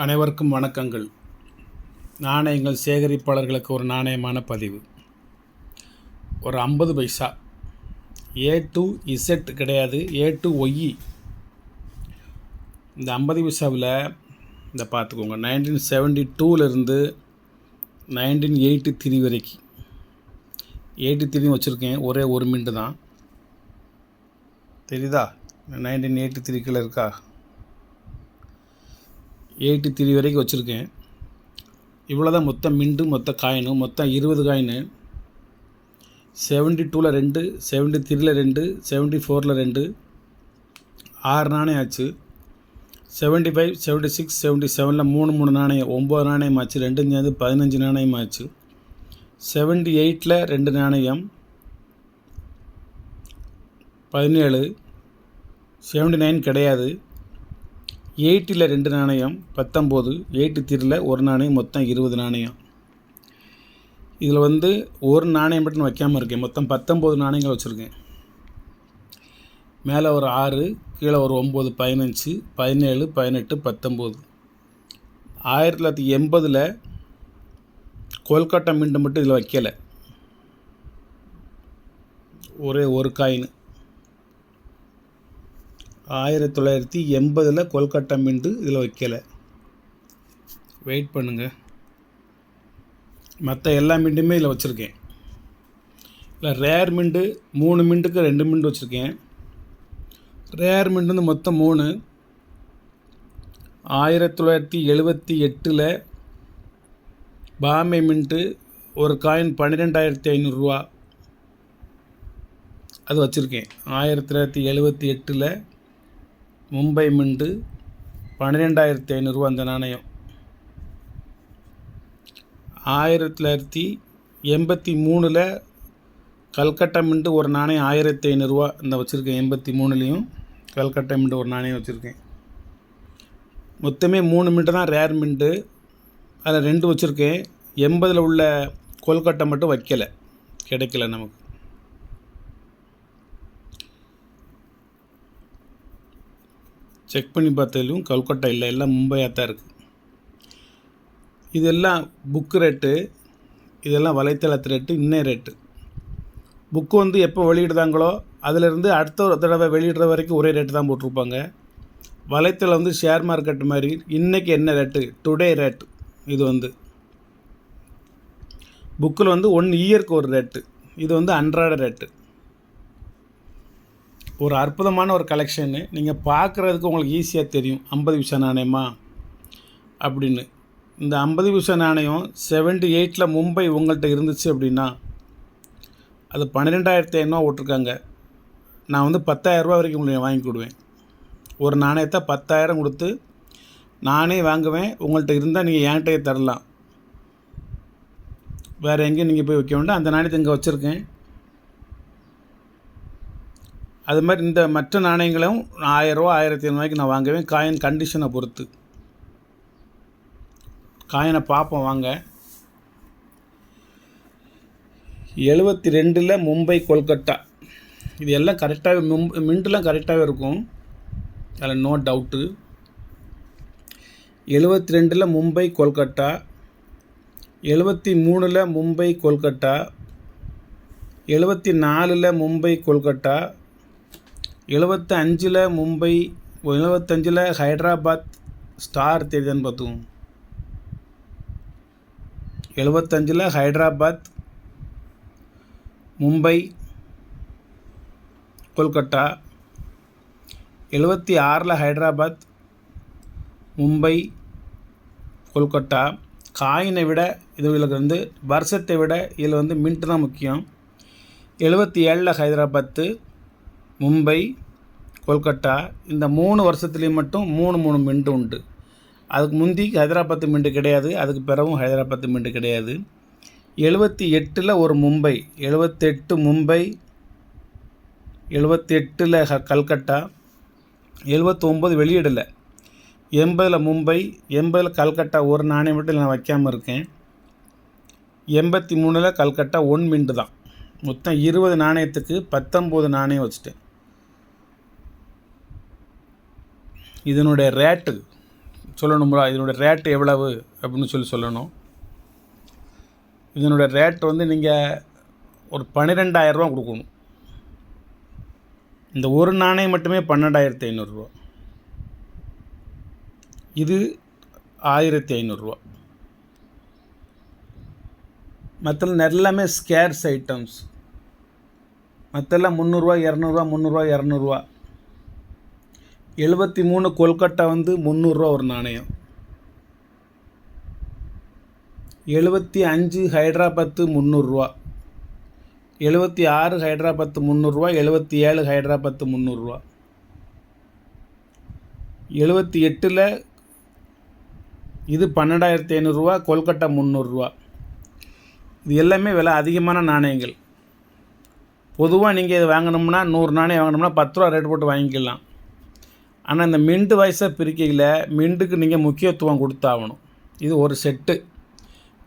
அனைவருக்கும் வணக்கங்கள். நாணயங்கள் சேகரிப்பாளர்களுக்கு ஒரு நாணயமான பதிவு. ஒரு 50 பைசா ஏ டு இசட் கிடையாது, ஏ டு ஒய். இந்த 50 பைசாவில் இந்த பார்த்துக்கோங்க, 1972லேருந்து 1983 வரைக்கும் 83 வச்சுருக்கேன். ஒரே ஒரு மின்ட்டு தான் தெரியுதா? 1983 இருக்கா? 83 வரைக்கும் வச்சுருக்கேன். இவ்வளோ தான் மொத்தம் மின்ட்டு, மொத்த காயினும். மொத்தம் 20 காயினு. 72ல் 2, 73ல் 2, 74ல் 2, 6 நாணயம் ஆச்சு. 75, 76, 77ல் 3 நாணயம், 9 நாணயம் ஆச்சு. 2 சேர்ந்து 15 நாணயம் ஆச்சு. 78ல் 2 நாணயம் 17. 79 கிடையாது. 80ல் 2 நாணயம் 19. 83ல் 1 நாணயம், மொத்தம் 20 நாணயம். இதில் ஒரு நாணயம் மட்டும் வைக்காமல் இருக்கேன். மொத்தம் 19 நாணயங்கள் வச்சுருக்கேன். மேலே ஒரு 6, கீழே ஒரு 9, 15, 17, 18, 19. 1980ல் கொல்கட்டா மின்ட் மட்டும் இதில் வைக்கலை. ஒரே ஒரு காயின். 1980ல் கொல்கட்டா மின்ட்டு இதில் வைக்கலை. வெயிட் பண்ணுங்கள். மற்ற எல்லா மின்ட்டுமே இதில் வச்சுருக்கேன். இல்லை ரேர் மின்ட்டு 3 மின்ட்டுக்கு 2 மின்ட் வச்சுருக்கேன். ரேர் மின்ட்டு மொத்தம் 3. 1978ல் பாம்பே மின்ட்டு ஒரு காயின் 12,500 அது வச்சுருக்கேன். 1978ல் மும்பை மின்ட்டு 12,500 அந்த நாணயம். 1983ல் கல்கட்டா மின்ட்டு ஒரு நாணயம் 1,500 இந்த வச்சுருக்கேன். 83லேயும் கல்கட்டா மின்ட்டு ஒரு நாணயம் வச்சுருக்கேன். மொத்தமே 3 மின்ட்டு தான் ரேர் மின்ட்டு. அதில் 2 வச்சுருக்கேன். 80ல் உள்ள கொல்கட்டா மட்டும் வைக்கலை, கிடைக்கல நமக்கு. செக் பண்ணி பார்த்ததிலும் கொல்கட்டா இல்லை, எல்லாம் மும்பையாக தான் இருக்குது. இதெல்லாம் புக்கு ரேட்டு, இதெல்லாம் வலைத்தளத்து ரேட்டு, இன்னைய ரேட்டு. புக்கு எப்போ வெளியிடுதாங்களோ அதிலிருந்து அடுத்த ஒரு தடவை வெளியிடுற வரைக்கும் ஒரே ரேட்டு தான் போட்டிருப்பாங்க. வலைத்தளம் ஷேர் மார்க்கெட் மாதிரி இன்றைக்கி என்ன ரேட்டு, டுடே ரேட்டு. இது புக்கில் 1 இயருக்கு ஒரு ரேட்டு. இது அன்றாட ரேட்டு. ஒரு அற்புதமான ஒரு கலெக்ஷனு. நீங்கள் பார்க்குறதுக்கு உங்களுக்கு ஈஸியாக தெரியும் 50 பைசா நாணயமா அப்படின்னு. இந்த 50 பைசா நாணயம் 78ல் மும்பை உங்கள்கிட்ட இருந்துச்சு அப்படின்னா அது 12,500 ஓட்டிருக்காங்க. நான் 10,000 வரைக்கும் உங்களுக்கு வாங்கி கொடுவேன். ஒரு நாணயத்தை 10,000 கொடுத்து நானே வாங்குவேன். உங்கள்கிட்ட இருந்தால் நீங்கள் என்கிட்டயே தரலாம். வேறு எங்கேயும் நீங்கள் போய் வைக்க வேண்டாம். அந்த நாணயத்தை இங்கே வச்சுருக்கேன். அது மாதிரி இந்த மற்ற நாணயங்களும் 1000, 1,500 நான் வாங்குவேன். காயின் கண்டிஷனை பொறுத்து. காயினை பார்ப்போம் வாங்க. 72ல் மும்பை கொல்கட்டா. இது எல்லாம் கரெக்டாகவே மின்ட்டுலாம் கரெக்டாகவே இருக்கும், அதில் நோ டவுட்டு. 72ல் மும்பை கொல்கட்டா. 73ல் மும்பை கொல்கட்டா. 74ல் மும்பை கொல்கட்டா. 75ல் மும்பை. 75ல் ஹைதராபாத் ஸ்டார் தெரியுதான்னு பார்த்துவோம். 75ல் ஹைதராபாத், மும்பை, கொல்கட்டா. 76ல் ஹைதராபாத், மும்பை, கொல்கட்டா. காயினை விட இதில் வருஷத்தை விட இதில் மின்ட்டு தான் முக்கியம். 77ல் ஹைதராபாத்து, மும்பை, கொல்கட்டா. இந்த 3 வருஷத்துலேயும் மட்டும் 3 மின்ட்டு உண்டு. அதுக்கு முந்தி ஹைதராபாத்து மின்ட்டு கிடையாது, அதுக்கு பிறகும் ஹைதராபாத்து மின்ட்டு கிடையாது. 78ல் ஒரு மும்பை, 78 மும்பை, 78ல் கல்கட்டா. 79 வெளியிடலை. 80ல் மும்பை, 80ல் கல்கட்டா ஒரு நாணயம் மட்டும் நான் வைக்காமல் இருக்கேன். 83ல் கல்கட்டா 1 மின்ட்டு தான். மொத்தம் 20 நாணயத்துக்கு 19 நாணயம் வச்சுட்டேன். இதனுடைய ரேட்டு சொல்லணும்ல, இதனுடைய ரேட்டு எவ்வளவு அப்படின்னு சொல்லணும். இதனுடைய ரேட் வந்து நீங்கள் ஒரு 12,000 கொடுக்கணும். இந்த ஒரு நாணயம் மட்டுமே 12,500. இது 1,500. மற்ற எல்லாமே ஸ்கேர்ஸ் ஐட்டம்ஸ். மற்றெல்லாம் 300, 200, 300, 200. 73 கொல்கட்டா வந்து 300 ஒரு நாணயம். 75 ஹைதராபாத் 300. 76 ஹைதராபாத் 300. 77 ஹைதராபாத் 300. 78 இது 12,500, கொல்கட்டா 300. இது எல்லாமே விலை அதிகமான நாணயங்கள். பொதுவாக நீங்கள் இது வாங்கணும்னா 100 நாணயம் வாங்கணும்னா 10 ரூபா ரேட் போட்டு வாங்கிக்கலாம். ஆனால் இந்த மின்ட் வயசாக பிரிக்கையில் மின்ட்டுக்கு நீங்கள் முக்கியத்துவம் கொடுத்தாகணும். இது ஒரு செட்டு.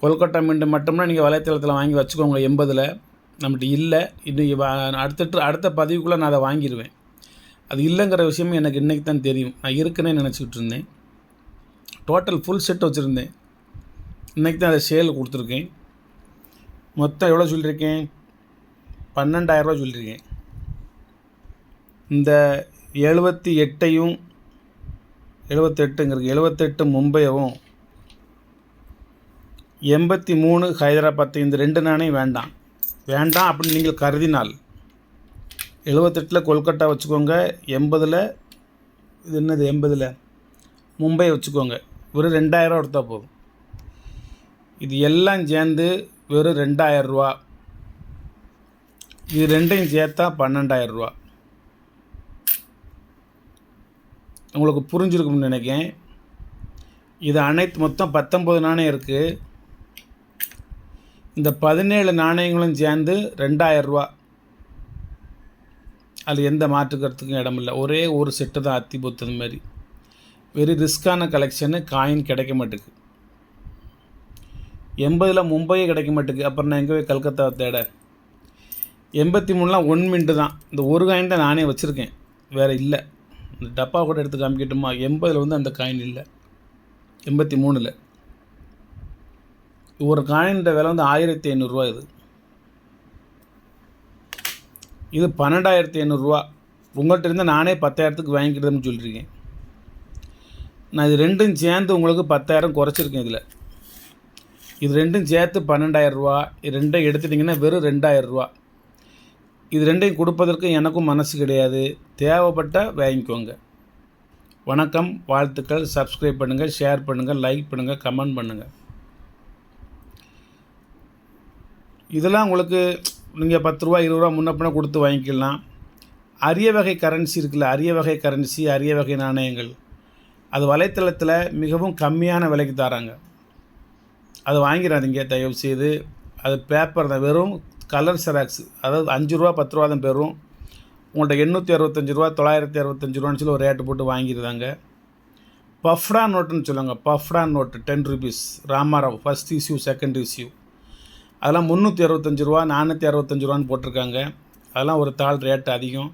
கொல்கட்டா மின்ட்டு மட்டும்னா நீங்கள் வலைத்தளத்தில் வாங்கி வச்சுக்கோங்க. 80 நம்மகிட்ட இல்லை. இன்னும் அடுத்த பதிவுக்குள்ளே நான் அதை வாங்கிடுவேன். அது இல்லைங்கிற விஷயமும் எனக்கு இன்றைக்கி தான் தெரியும். நான் இருக்குன்னே நினச்சிக்கிட்டு இருந்தேன். டோட்டல் ஃபுல் செட் வச்சுருந்தேன். இன்றைக்கி தான் அதை சேல் கொடுத்துருக்கேன். மொத்தம் எவ்வளோ சொல்லியிருக்கேன்? 12,000 சொல்லியிருக்கேன். இந்த 78ங்கிறது 78 மும்பையவும் 83 ஹைதராபாத் இந்த 2 நாணயம் வேண்டாம் அப்படின்னு நீங்கள் கருதினால் 78 கொல்கட்டா வச்சுக்கோங்க. 80 இது என்னது 80 மும்பை வச்சுக்கோங்க. ஒரு 2,000 எடுத்தால் போதும். இது எல்லாம் சேர்ந்து வெறும் 2,000 ரூபா. இது ரெண்டையும் சேர்த்தா 12,000 ரூபா. உங்களுக்கு புரிஞ்சிருக்கும்னு நினைக்கிறேன். இது அனைத்து மொத்தம் 19 நாணயம் இருக்குது. இந்த 17 நாணயங்களும் சேர்ந்து 2,000 ரூபா. அது எந்த மாற்றுக்கிறதுக்கும் இடமில்லை. ஒரே ஒரு செட்டு தான் அத்தி பொத்தது மாதிரி. Very ரிஸ்க்கான collection. காயின் கிடைக்க மாட்டேங்குது. 80 மும்பையே கிடைக்க மாட்டேங்குது. அப்புறம் நான் எங்கே போய் கல்கத்தாவை தேட? 83 1 மின்ட்டு தான். இந்த ஒரு காயின் தான் நானே வச்சுருக்கேன், வேறு இல்லை. இந்த டப்பா கூட எடுத்து காமிக்கட்டுமா? 80 வந்து அந்த காயின் இல்லை. 83 ஒரு காயின் விலை வந்து 1,500 ரூபா. இது 12,500 உங்கள்கிட்ட இருந்து நானே 10,000 வாங்கிக்கிட்டதுன்னு சொல்லியிருக்கேன். நான் இது ரெண்டும் சேர்ந்து உங்களுக்கு 10,000 குறைச்சிருக்கேன். இது ரெண்டும் சேர்த்து 12,000. இது ரெண்டையும் எடுத்துட்டிங்கன்னா வெறும் 2,000. இது ரெண்டையும் கொடுப்பதற்கு எனக்கும் மனசு கிடையாது. தேவைப்பட்டால் வாங்கிக்கோங்க. வணக்கம், வாழ்த்துக்கள். சப்ஸ்கிரைப் பண்ணுங்கள், ஷேர் பண்ணுங்கள், லைக் பண்ணுங்கள், கமெண்ட் பண்ணுங்கள். இதெல்லாம் உங்களுக்கு நீங்கள் 10 ரூபா 20 ரூபா முன்னப்பின கொடுத்து வாங்கிக்கலாம். அரிய வகை கரன்சி இருக்குல்ல, அரிய வகை கரன்சி, அரிய வகை நாணயங்கள், அது வலைத்தளத்தில் மிகவும் கம்மியான விலைக்கு தராங்க. அதை வாங்கிடாதீங்க தயவுசெய்து. அது பேப்பர் தான், வெறும் கலர் செராக்ஸ். அதாவது 5 ரூபா 10 ரூபா தான் பெறும். உங்கள்கிட்ட 865 ரூபா 965 ரூபான்னு சொல்லி ஒரு ரேட்டு போட்டு வாங்கிடுறாங்க. பஃப்டா நோட்டுன்னு சொல்லுவாங்க. பஃப்டா note 10 rupees Ramarao first issue second issue. அதெல்லாம் 365 ரூபா 465 ரூபான்னு போட்டிருக்காங்க. அதெல்லாம் ஒரு தாள் ரேட்டு அதிகம்.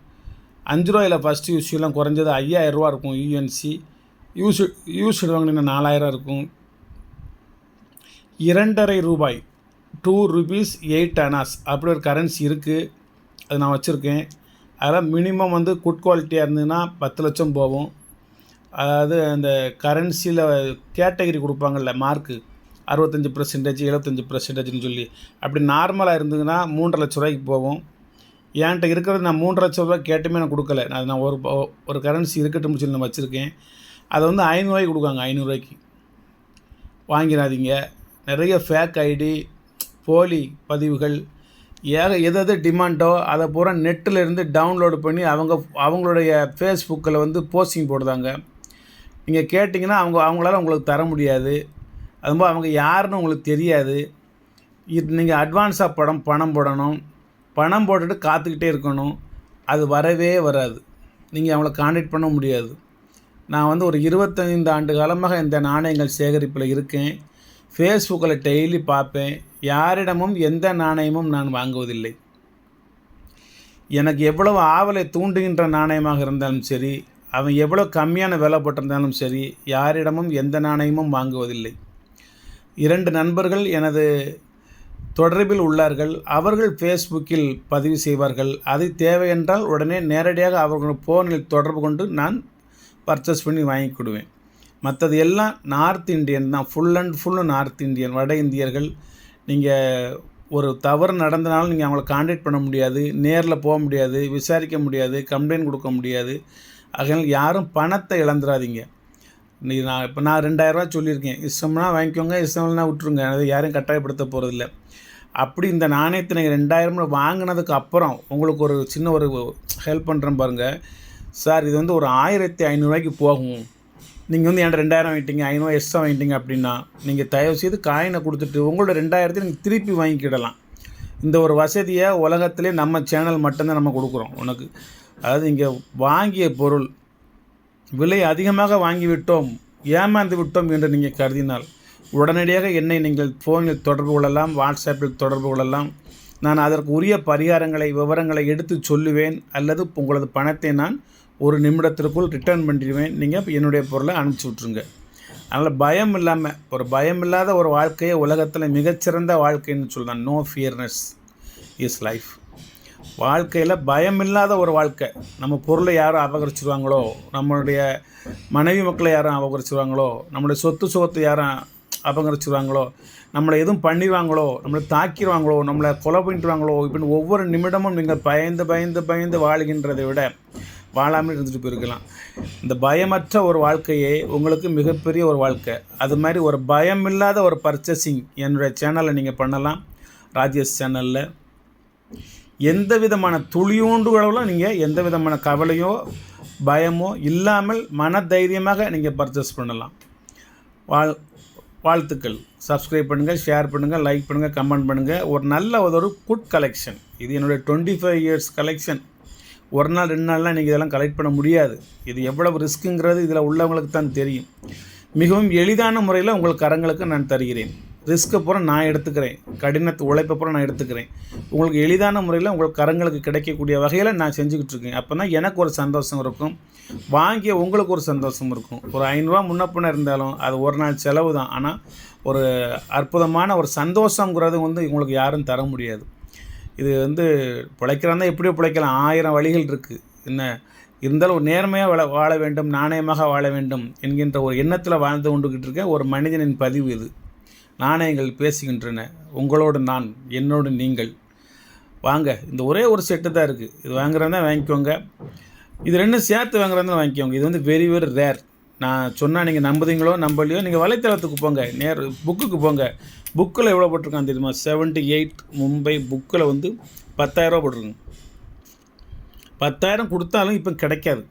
5 ரூபாயில் ஃபஸ்ட்டு இஷ்யூலாம் குறைஞ்சது 5,000 ரூபா இருக்கும். யூஎன்சி யூஸ்டு வாங்கினீங்கன்னா 4,000 இருக்கும். 2.5 ரூபாய் 2 rupees 8 annas அப்படி ஒரு கரன்சி இருக்குது. அது நான் வச்சுருக்கேன். அதெல்லாம் மினிமம் வந்து குட் குவாலிட்டியாக இருந்ததுன்னா 10 லட்சம் போகும். அதாவது அந்த கரன்சியில் கேட்டகரி கொடுப்பாங்கள்ல, மார்க்கு 65%, 75%ன்னு சொல்லி. அப்படி நார்மலாக இருந்ததுன்னா 3.5 லட்ச ரூபாய்க்கு போகும். என்கிட்ட இருக்கிறது நான் 3.5 லட்ச ரூபா கேட்டுமே நான் கொடுக்கல. நான் ஒரு கரன்சி இருக்கட்டும்னு சொல்லி நான் வச்சுருக்கேன். அதை வந்து 500 ரூபாய்க்கு கொடுக்காங்க. 500 ரூபாய்க்கு வாங்கிடாதீங்க. நிறைய ஃபேக் ஐடி, போலி பதிவுகள், எது டிமாண்டோ அதை பூரா நெட்டில் இருந்து டவுன்லோடு பண்ணி அவங்களுடைய ஃபேஸ்புக்கில் வந்து போஸ்டிங் போடுதாங்க. நீங்கள் கேட்டிங்கன்னா அவங்களால உங்களுக்கு தர முடியாது. அதுபோல் அவங்க யாருன்னு உங்களுக்கு தெரியாது. இது நீங்கள் அட்வான்ஸாக பணம் போடணும். பணம் போட்டுட்டு காத்துக்கிட்டே இருக்கணும். அது வரவே வராது. நீங்கள் அவங்கள கான்டாக்ட் பண்ண முடியாது. நான் வந்து ஒரு 25 ஆண்டு காலமாக இந்த நாணயங்கள் சேகரிப்பில் இருக்கேன். ஃபேஸ்புக்கில் டெய்லி பார்ப்பேன். யாரிடமும் எந்த நாணயமும் நான் வாங்குவதில்லை. எனக்கு எவ்வளவு ஆவலை தூண்டுகின்ற நாணயமாக இருந்தாலும் சரி, அவன் எவ்வளோ கம்மியான விலை போட்டிருந்தாலும் சரி, யாரிடமும் எந்த நாணயமும் வாங்குவதில்லை. 2 நண்பர்கள் எனது தொடர்பில் உள்ளார்கள். அவர்கள் ஃபேஸ்புக்கில் பதிவு செய்வார்கள். அது தேவையென்றால் உடனே நேரடியாக அவர்கள் ஃபோனில் தொடர்பு கொண்டு நான் பர்ச்சேஸ் பண்ணி வாங்கிக்கிடுவேன். மற்றது எல்லாம் நார்த் இந்தியன் தான், full and full north Indian, வட இந்தியர்கள். நீங்கள் ஒரு தவறு நடந்தனாலும் நீங்கள் அவங்கள கான்டாக்ட் பண்ண முடியாது, நேரில் போக முடியாது, விசாரிக்க முடியாது, கம்ப்ளைண்ட் கொடுக்க முடியாது. அதனால் யாரும் பணத்தை இழந்துடாதீங்க. நான் 2000 சொல்லியிருக்கேன். இஷ்டம்னா வாங்கிக்கோங்க, இஷ்டம்னா விட்டுருங்க. அதை யாரையும் கட்டாயப்படுத்த போகிறதில்ல. அப்படி இந்த நாணயத்தை நீங்கள் 2000 வாங்கினதுக்கு அப்புறம் உங்களுக்கு ஒரு சின்ன ஒரு ஹெல்ப் பண்ணுறேன் பாருங்கள். சார் இது வந்து ஒரு 1500 போகும், நீங்கள் வந்து என்கிட்ட 2000 வாங்கிட்டீங்க, 500 எக்ஸ்ட்ரா வாங்கிட்டீங்க அப்படின்னா நீங்கள் தயவுசெய்து காயினை கொடுத்துட்டு உங்களோட 2000 நீங்கள் திருப்பி வாங்கிக்கிடலாம். இந்த ஒரு வசதியை உலகத்திலே நம்ம சேனல் மட்டும்தான் நம்ம கொடுக்குறோம் உனக்கு. அதாவது இங்கே வாங்கிய பொருள் விலை அதிகமாக வாங்கிவிட்டோம், ஏமாந்து விட்டோம் என்று நீங்கள் கருதினால் உடனடியாக என்னை நீங்கள் ஃபோனில் தொடர்பு கொள்ளலாம், வாட்ஸ்அப்பில் தொடர்பு கொள்ளலாம். நான் அதற்கு உரிய பரிகாரங்களை விவரங்களை எடுத்து சொல்லுவேன். அல்லது உங்களது பணத்தை நான் 1 நிமிடத்திற்குள் ரிட்டர்ன் பண்ணிடுவேன். நீங்கள் என்னுடைய பொருளை அனுப்பிச்சி விட்ருங்க. அதனால் பயம் இல்லாமல், ஒரு பயம் இல்லாத ஒரு வாழ்க்கையை உலகத்தில் மிகச்சிறந்த வாழ்க்கைன்னு சொல்லலாம். No fearness is life. வாழ்க்கையில் பயம் இல்லாத ஒரு வாழ்க்கை. நம்ம பொருளை யாரும் அபகரிச்சிருவாங்களோ, நம்மளுடைய மனைவி மக்களை யாரும் அபகரிச்சிருவாங்களோ, நம்மளுடைய சொத்து சுகத்தை யாரும் அபகரிச்சிருவாங்களோ, நம்மளை எதுவும் பண்ணிடுவாங்களோ, நம்மளை தாக்கிடுவாங்களோ, நம்மளை கொலை பண்ணிடுவாங்களோ, இப்படின்னு ஒவ்வொரு நிமிடமும் நீங்கள் பயந்து பயந்து பயந்து வாழ்கின்றதை விட வாழாமல் இருந்துட்டு போயிருக்கலாம். இந்த பயமற்ற ஒரு வாழ்க்கையே உங்களுக்கு மிகப்பெரிய ஒரு வாழ்க்கை. அது மாதிரி ஒரு பயம் இல்லாத ஒரு பர்ச்சேசிங் என்னுடைய சேனலில் நீங்கள் பண்ணலாம். ராஜேஷ் சேனலில் எந்த விதமான துளியோண்டு அளவில் நீங்கள் எந்த விதமான கவலையோ பயமோ இல்லாமல் மன தைரியமாக நீங்கள் பர்ச்சேஸ் பண்ணலாம். வாழ்த்துக்கள். சப்ஸ்கிரைப் பண்ணுங்கள், ஷேர் பண்ணுங்கள், லைக் பண்ணுங்கள், கமெண்ட் பண்ணுங்கள். ஒரு நல்ல ஒரு குட் கலெக்ஷன். இது என்னுடைய 25 இயர்ஸ் கலெக்ஷன். ஒரு நாள் 2 நாள்லாம் நீங்கள் இதெல்லாம் கலெக்ட் பண்ண முடியாது. இது எவ்வளவு ரிஸ்க்குங்கிறது இதில் உள்ளவங்களுக்கு தான் தெரியும். மிகவும் எளிதான முறையில் உங்கள் கரங்களுக்கு நான் தருகிறேன். ரிஸ்க்கை பூரா நான் எடுத்துக்கிறேன், கடினத்து உழைப்பை பூரா நான் எடுத்துக்கிறேன். உங்களுக்கு எளிதான முறையில் உங்கள் கரங்களுக்கு கிடைக்கக்கூடிய வகையில் நான் செஞ்சுக்கிட்டு இருக்கேன். அப்போ தான் எனக்கு ஒரு சந்தோஷம் இருக்கும், வாங்கிய உங்களுக்கு ஒரு சந்தோஷம் இருக்கும். ஒரு 500 முன்னப்பின இருந்தாலும் அது ஒரு நாள் செலவு தான். ஆனால் ஒரு அற்புதமான ஒரு சந்தோஷங்கிறது வந்து உங்களுக்கு யாரும் தர முடியாது. இது வந்து பிழைக்கிறாந்தா எப்படியோ பிழைக்கலாம், 1000 வழிகள் இருக்குது. என்ன இருந்தாலும் ஒரு நேர்மையாக வாழ வேண்டும், நாணயமாக வாழ வேண்டும் என்கின்ற ஒரு எண்ணத்தில் வாழ்ந்து கொண்டுக்கிட்டு இருக்க ஒரு மனிதனின் பதிவு இது. நாணயங்கள் பேசுகின்றன, உங்களோடு நான், என்னோடு நீங்கள். வாங்க, இந்த ஒரே ஒரு செட்டு தான் இருக்குது. இது வாங்குறதா வாங்கிக்கோங்க, இது 2 சேர்த்து வாங்குறதா வாங்கிக்கோங்க. இது வந்து வெரி வெரி ரேர். நான் சொன்னால் நீங்கள் நம்புதீங்களோ நம்பலையோ, நீங்கள் வலைத்தளத்துக்கு போங்க, புக்குக்கு போங்க. புக்கில் எவ்வளோ போட்டிருக்கான்னு தெரியுமா? 78 மும்பை புக்கில் வந்து 10,000 போட்டிருக்குங்க. 10,000 கொடுத்தாலும் இப்போ கிடைக்காது.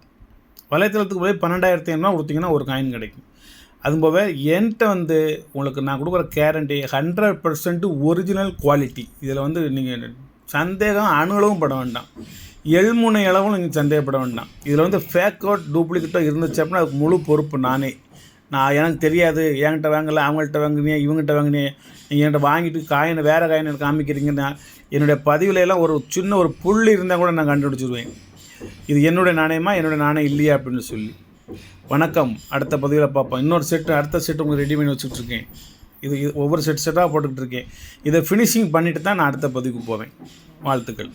வலைத்தளத்துக்கு போய் 12,500 கொடுத்தீங்கன்னா ஒரு காயின் கிடைக்கும். அதுபோக என்கிட்ட வந்து உங்களுக்கு நான் கொடுக்குற கேரண்டி 100% ஒரிஜினல் குவாலிட்டி. இதில் வந்து நீங்கள் சந்தேகம் அணுகளவும் பட வேண்டாம், எள்முனை அளவும் நீங்கள் சந்தேகப்பட வேண்டாம். இதில் வந்து ஃபேக்கோ டூப்ளிகேட்டோ இருந்துச்சு அப்படின்னா அதுக்கு முழு பொறுப்பு நானே. எனக்கு தெரியாது, என்கிட்ட வாங்கலை, அவங்கள்ட்ட வாங்கினீங்க, இவங்ககிட்ட வாங்கினீங்க, நீங்கள் என்கிட்ட வாங்கிட்டு காயினை வேறு காயினை எனக்கு காமிக்கிறீங்கன்னா என்னுடைய பதிவில் எல்லாம் ஒரு சின்ன ஒரு புள்ளி இருந்தால் கூட நான் கண்டுபிடிச்சிடுவேன். இது என்னுடைய நாணயமா, என்னுடைய நாணயம் இல்லையா அப்படின்னு சொல்லி. வணக்கம். அடுத்த பதிவில் பார்ப்போம். இன்னொரு செட்டு, அடுத்த செட்டு உங்களுக்கு ரெடி பண்ணி வச்சுட்ருக்கேன். இது ஒவ்வொரு செட்டாக போட்டுக்கிட்டு இருக்கேன். இதை ஃபினிஷிங் பண்ணிவிட்டு தான் நான் அடுத்த பதிவுக்கு போவேன். வாழ்த்துக்கள்.